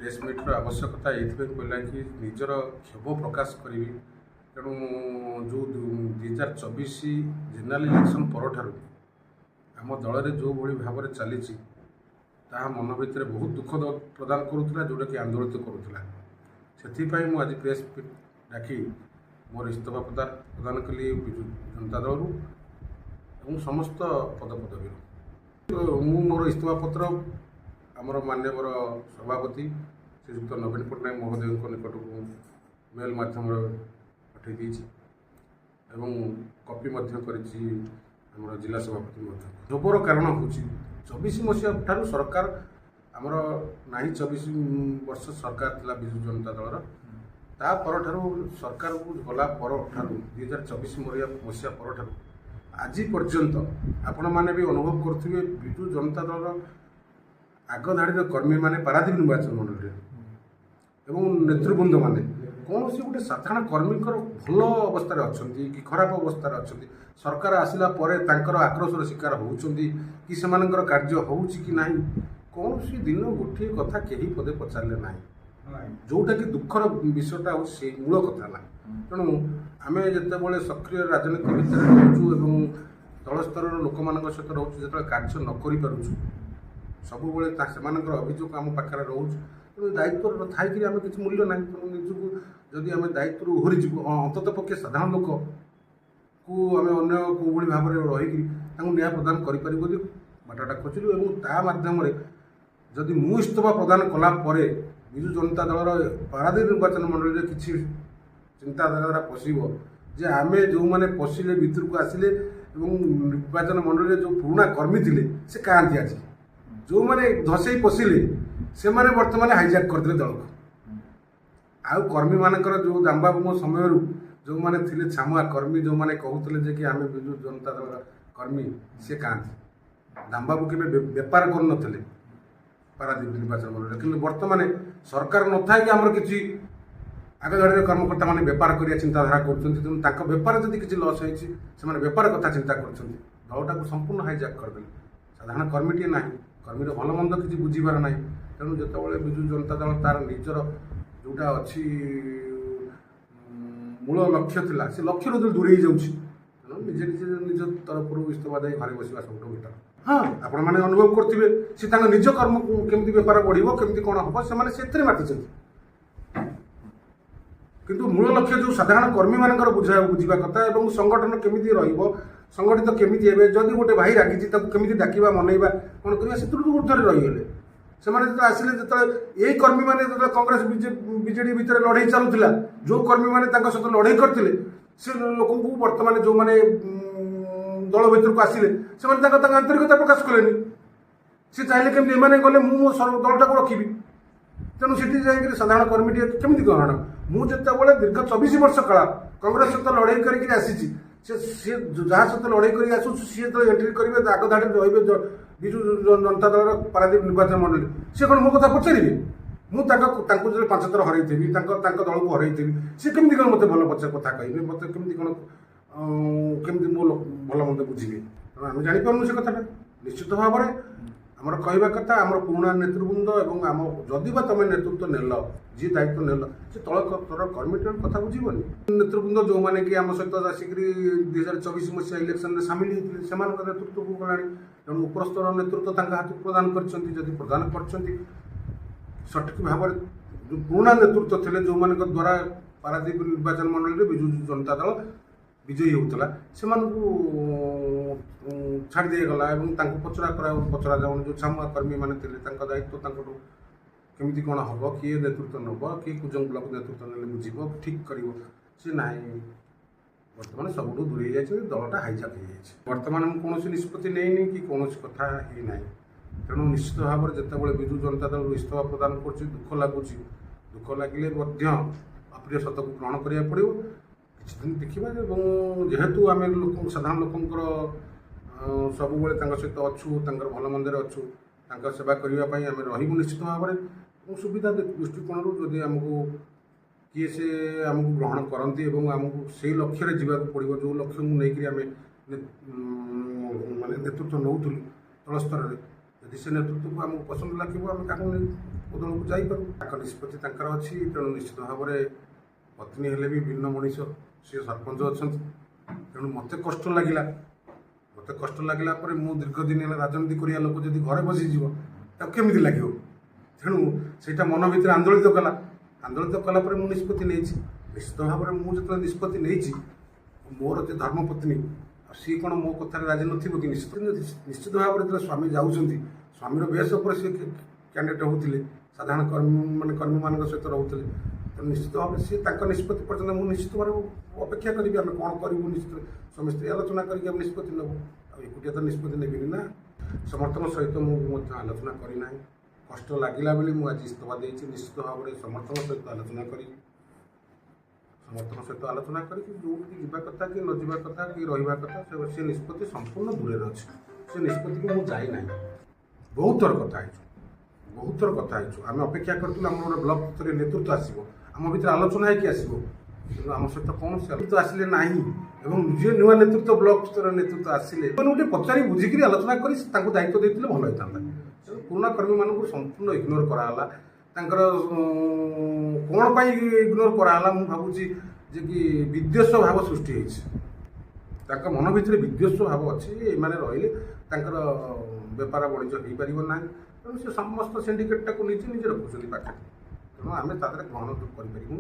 Press metre आवश्यकता ये पड़ा कि निजर क्षोभ प्रकाश करी तेणु जो 2024 जेनेराल इलेक्शन पर आम दल में जो भाई भाव में चली मन भितर बहुत दुख प्रदान करूला जोटा कि आंदोलित करूला से आज प्रेस डाकी मोर इस्तफा प्रदान कली विजु जनता दल और समस्त पदपदवी मु मोर इस्तफा पत्र आमर माननीय सभापति श्रीयुक्त नवीन पट्टनायक महोदय निकट को मेल मध्यम पठे कॉपी कर जिला सभापति जबर कारण हूँ 24 मसीहा ठार सरकार आमर ना 24 वर्ष सरकार थिला विजु जनता दलर ता पर ठारू सरकार को गला पर ठारू 2024 मसीहा पर ठारू आज पर्यंत आपण माने भी अनुभव करथिबे विजु जनता दलर आग धाड़ी कर्मी माने पारादीप निर्वाचन मंडल एवं नेतृवृंद माने कौन सी गोटे साधारण कर्मी भल अवस्था अच्छा कि खराब अवस्था अच्छा सरकार आसला आक्रोशर शिकार होती कि सेमानकर कार्य होउछि कि नहीं कौन सी दिन गोटे कथा कहीं पदे पचारे ना जोटा कि दुखर विषयटा हूँ से मूल कथा ना तेणु आम जिते सक्रिय राजनीति भितर रोचु दल स्तर लोक मान सहित रोचु जो कार्य न करूँ सब से अभियोग आम पाखे रोच तेणु दायित्व थी आम किसी मूल्य ना तेणु निजक जदि आम दायित्व ओहरी जीव अंतत पक्षे साधारण लोक को आम अन्य कौली भाव में रहीकि न्याय प्रदान कर बाटा खोजिलु और ता मध्यम जदि मु इस्तफा प्रदान कलापर विजु जनता दलर पारादीप निर्वाचन मंडल में किसी चिंताधारा पशिब जे आम जो मैंने पशिले भितर को आसिले निर्वाचन मंडल में जो पुराना कर्मी थे से कहाँती आज जो मैंने धसई पशिले से मैंने बर्तमान हाईजैक करते दल को आउ कर्मी मानकर जो दामबाबू समय जो मैंने थे छामुआ कर्मी जो मैंने कहते कि आम विजु जनता दल कर्मी सी कहाँती दामबाबू के बेपार कर नथिले पारादीप निर्वाचन मंडल कि बर्तमान सरकार न था कि आमर किसी आगधाड़ी कर्मकर्ता मैंने बेपार करिया चिंताधारा कर बेपार जदि किसी लस होती बेपार कथा चिंता कर दलटा को संपूर्ण हाईजैक करदे साधारण कर्मीटे ना कर्मीर भल मंद किसी बुझीबार ना तेणु जिते विजु जनता दल तार निजर जोटा अच्छी मूल लक्ष्य थिला से लक्ष्य रू दूरे जाऊँगी तेणु निजे निजे निज तरफ इस्तफा दे घरे बसवा सब बेटर हाँ आपण मैंने अनुभव करेंगे सी निज कर्म केमती बेपार बढ़ो केमती कौन हम से माति किंतु मूल लक्ष्य जो साधारण कर्मी मानकर बुझा कथा और संगठन केमी संगठित केमी जदि गोटे भाई रागी केमी डाकवा मनइबा कौन करवा से ऊर्धर रहीगले से आसिले जो यही कर्मी मैंने जो कांग्रेस बीजेडी भितर लड़ाई चलुला जो कर्मी मैंने सहित लड़ाई करते से लोक बर्तमान जो मैंने दल भर को आसिले से आंतरिकता प्रकाश कले सी चाहिए केमी एम गले मो दलटा को रखी तेणु से जाकर साधारण कर्मी केमी ग्रहण मुझे दीर्घ 24 वर्ष काल कांग्रेस सहित लड़ाई करके आसी जहाँ सहित लड़ाई कर आसू सी जो एंट्री करेंगे आग धाड़ी रे विजु जनता दल पारादीप निर्वाचन मंडल सी कौन मो कथा पचारे मुझे 5 थर हर दल को हर सी केमी कौन मत भल कथा कहे मत केमी कौन केमी मो भल मंद बुझे आम जापर से कथा निश्चित भाव में आमर कहवा कथा आमर पुराणा नेतृवृंद और आम जदि तुम नेतृत्व नेल जी दायित्व नेल से तल तर कर्मी कथा बुझीबनी नेतृवृंद जो मैंने कि आम सहित आसिक 2024 मसीहा इलेक्शन में सामिल होते से नेतृत्व को गला तेणु उपरस्तर नेतृत्व हाथ प्रदान करदान कर सठिक भाव में जो पुराणा नेतृत्व थे जो मान द्वारा पारादीप निर्वाचन मंडल में विजु जनता दल विजयी होता से छाड़ दिगला पचरा जाऊन जो छामुआ कर्मी मैंने दायित्व केमी कौन हम किए नेतृत्व नब किए कुजंग ब्लक नेतृत्व ने बुझे ठीक कर ना बर्तमान सब दूरे जाए दलटा हाईजैक हो बर्तमान कौन निष्पत्ति नहीं कि कौन कथा ही ना तेणु निश्चित भाव में जिते विजु जनता दल इस्तफा प्रदान कर दुख लगुच दुख लगे अप्रिय सत को ग्रहण करा पड़ो किसी दिन देखा जेहेतु आम लोक साधारण लोकंर सब सहित अच्छू भल मंदे अच्छू सेवा करने आम रही निश्चित भाव में सुविधा दृष्टिकोण जदि आमको किए से आमको ग्रहण करती आमको से लक्ष्य जावाक पड़ो जो लक्ष्य को लेकिन आम माने नेतृत्व नौ तल स्तर में यदि से नेतृत्व को आमको पसंद लगे आम क्या ବଦଳକୁ ଯାଇପାରୁ। ତାଙ୍କ ନିଷ୍ପତ୍ତି ତାଙ୍କର ଅଛି। ତେଣୁ ନିଶ୍ଚିତ ଭାବରେ ପତ୍ନୀ ହେଲେ ବି ଭିନ୍ନ ମଣିଷ, ସିଏ ସରପଞ୍ଚ ଅଛନ୍ତି। ତେଣୁ ମୋତେ କଷ୍ଟ ଲାଗିଲା ପରେ ମୁଁ ଦୀର୍ଘ ଦିନ ହେଲା ରାଜନୀତି କରିବା ଲୋକ ଯଦି ଘରେ ବସିଯିବ ତାକୁ କେମିତି ଲାଗିବ? ତେଣୁ ସେଇଟା ମନ ଭିତରେ ଆନ୍ଦୋଳିତ କଲା ପରେ ମୁଁ ନିଷ୍ପତ୍ତି ନେଇଛି। ନିଶ୍ଚିତ ଭାବରେ ମୁଁ ଯେତେବେଳେ ନିଷ୍ପତ୍ତି ନେଇଛି, ମୋର ଯେ ଧର୍ମପତ୍ନୀ ସିଏ କ'ଣ ମୋ କଥାରେ ରାଜି ନଥିବ କି? ନିଶ୍ଚିତ ଭାବରେ ଯେତେବେଳେ ସ୍ୱାମୀ ଯାଉଛନ୍ତି, ସ୍ୱାମୀର ବେଶ ଉପରେ ସିଏ କ୍ୟାଣ୍ଡିଡେଟ୍ ହେଉଥିଲେ, ସାଧାରଣ କର୍ମୀମାନଙ୍କ ସହିତ ରହୁଥିଲେ। ତେଣୁ ନିଶ୍ଚିତ ଭାବରେ ସିଏ ତାଙ୍କ ନିଷ୍ପତ୍ତି ପର୍ଯ୍ୟନ୍ତ ମୁଁ ନିଶ୍ଚିତ ଭାବରେ ଅପେକ୍ଷା କରିବି। ଆମେ କ'ଣ କରିବୁ ନିଶ୍ଚିତ ସମସ୍ତେ ଆଲୋଚନା କରିକି ଆମେ ନିଷ୍ପତ୍ତି ନେବୁ। ଆଉ ଏକୁଟିଆ ତ ନିଷ୍ପତ୍ତି ନେବିନି ନା। ସମର୍ଥନ ସହିତ ମୁଁ ମଧ୍ୟ ଆଲୋଚନା କରିନାହିଁ। କଷ୍ଟ ଲାଗିଲା ବୋଲି ମୁଁ ଆଜି ଇସ୍ତଫା ଦେଇଛି। ନିଶ୍ଚିତ ଭାବରେ ସମର୍ଥନ ସହିତ ଆଲୋଚନା କରିକି ଯେଉଁଠିକି ଯିବା କଥା କି ନ ଯିବା କଥା କି ରହିବା କଥା ସେ ନିଷ୍ପତ୍ତି ସମ୍ପୂର୍ଣ୍ଣ ଦୂରରେ ଅଛି। ସେ ନିଷ୍ପତ୍ତିକୁ ମୁଁ ଯାଇନାହିଁ। ବହୁତ ଥର କଥା ହେଇଛୁ। ଆମେ ଅପେକ୍ଷା କରିଥିଲୁ ଆମର ଗୋଟେ ବ୍ଲକ ସ୍ତରୀୟ ନେତୃତ୍ୱ ଆସିବ, ଆମ ଭିତରେ ଆଲୋଚନା ହେଇକି ଆସିବ। କିନ୍ତୁ ଆମ ସହିତ କୌଣସି ନେତୃତ୍ୱ ଆସିଲେ ନାହିଁ। ଏବଂ ଯିଏ ନୂଆ ନେତୃତ୍ୱ ବ୍ଲକ ସ୍ତରୀୟ ନେତୃତ୍ୱ ଆସିଲେ ସେମାନେ ଗୋଟେ ପଚାରି ବୁଝିକିରି ଆଲୋଚନା କରି ତାଙ୍କୁ ଦାୟିତ୍ୱ ଦେଇଥିଲେ ଭଲ ହେଇଥାନ୍ତା। ତେଣୁ ପୁରୁଣା କର୍ମୀମାନଙ୍କୁ ସମ୍ପୂର୍ଣ୍ଣ ଇଗ୍ନୋର କରାହେଲା। ତାଙ୍କର କ'ଣ ପାଇଁ ଇଗ୍ନୋର କରାହେଲା ମୁଁ ଭାବୁଛି ଯେ କି ବିଦ୍ୱେଷ ଭାବ ସୃଷ୍ଟି ହେଇଛି। ତାଙ୍କ ମନ ଭିତରେ ବିଦ୍ୱେଷ ଭାବ ଅଛି। ଏମାନେ ରହିଲେ ତାଙ୍କର ବେପାର ବାଣିଜ୍ୟ ହେଇପାରିବ ନାହିଁ। ତେଣୁ ସେ ସମସ୍ତ ସିଣ୍ଡିକେଟ୍ଟାକୁ ନିଜେ ରଖୁଛନ୍ତି ପାଖରେ। ତେଣୁ ଆମେ ତା ଦେହରେ ଗ୍ରହଣ କରିପାରିବୁ।